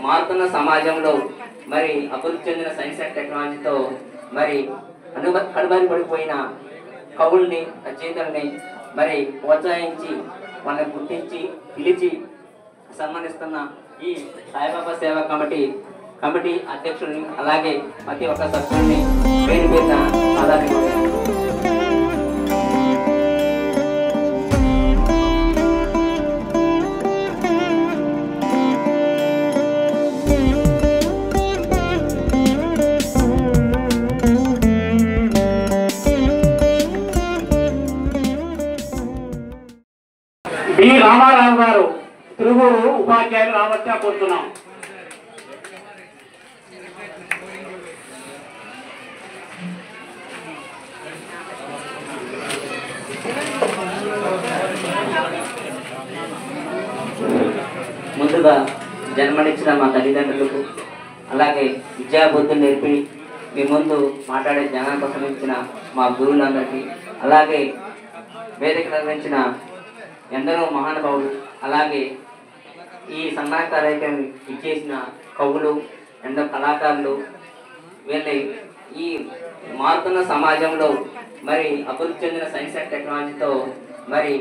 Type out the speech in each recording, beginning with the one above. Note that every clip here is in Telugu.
మారుతున్న సమాజంలో మరి అభివృద్ధి చెందిన సైన్స్ అండ్ టెక్నాలజీతో మరి కడుబారి పడిపోయిన కవుల్ని రచయితల్ని మరి ప్రోత్సహించి వాళ్ళని గుర్తించి పిలిచి సన్మానిస్తున్న ఈ సాయిబాబా సేవా కమిటీ అధ్యక్షుడిని అలాగే ప్రతి ఒక్క సభ్యుడిని పేరు పేరున ఆధారపడి బి రామారావు గారు తిరుగూరు ఉపాధ్యాయులు రావచ్చా కోరుతున్నాం. ముందుగా జన్మనిచ్చిన మా తల్లిదండ్రులకు అలాగే విద్యాబుద్ధులు నేర్పి మీ ముందు మాట్లాడే జ్ఞానం కోసం ఇచ్చిన మా గురువులందరికీ అలాగే వేదిక నిర్వహించిన ఎందరో మహానుభావులు అలాగే ఈ సన్మాన కార్యక్రమం ఇచ్చేసిన కవులు ఎందరో కళాకారులు వీళ్ళని ఈ మారుతున్న సమాజంలో మరి అభివృద్ధి చెందిన సైన్స్ అండ్ టెక్నాలజీతో మరి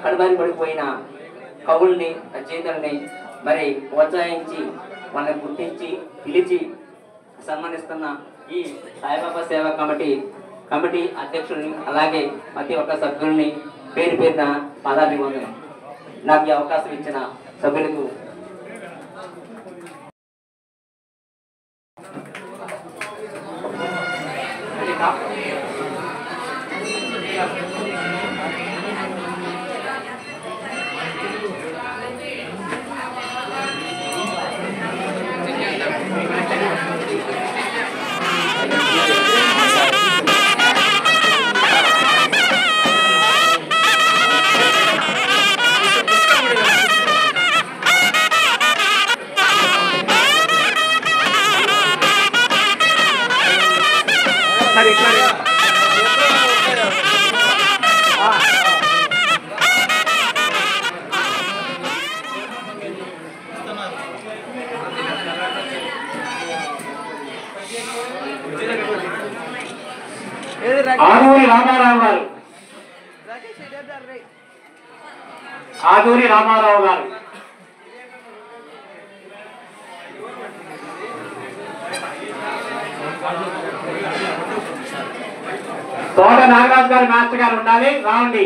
కడుబారి పడిపోయిన కవుల్ని రచయితల్ని మరి ప్రోత్సహించి వాళ్ళని గుర్తించి పిలిచి సన్మానిస్తున్న ఈ సాయిబాబా సేవా కమిటీ అధ్యక్షుడిని అలాగే ప్రతి ఒక్క సభ్యుల్ని పేరు పేరున పాదాభివందనం. నాకు ఈ అవకాశం ఇచ్చిన సభ్యులకు ఆదూరి రామారావు గారు తోట నాగరాజు గారు మాస్టర్ గారు ఉండాలి రావండి.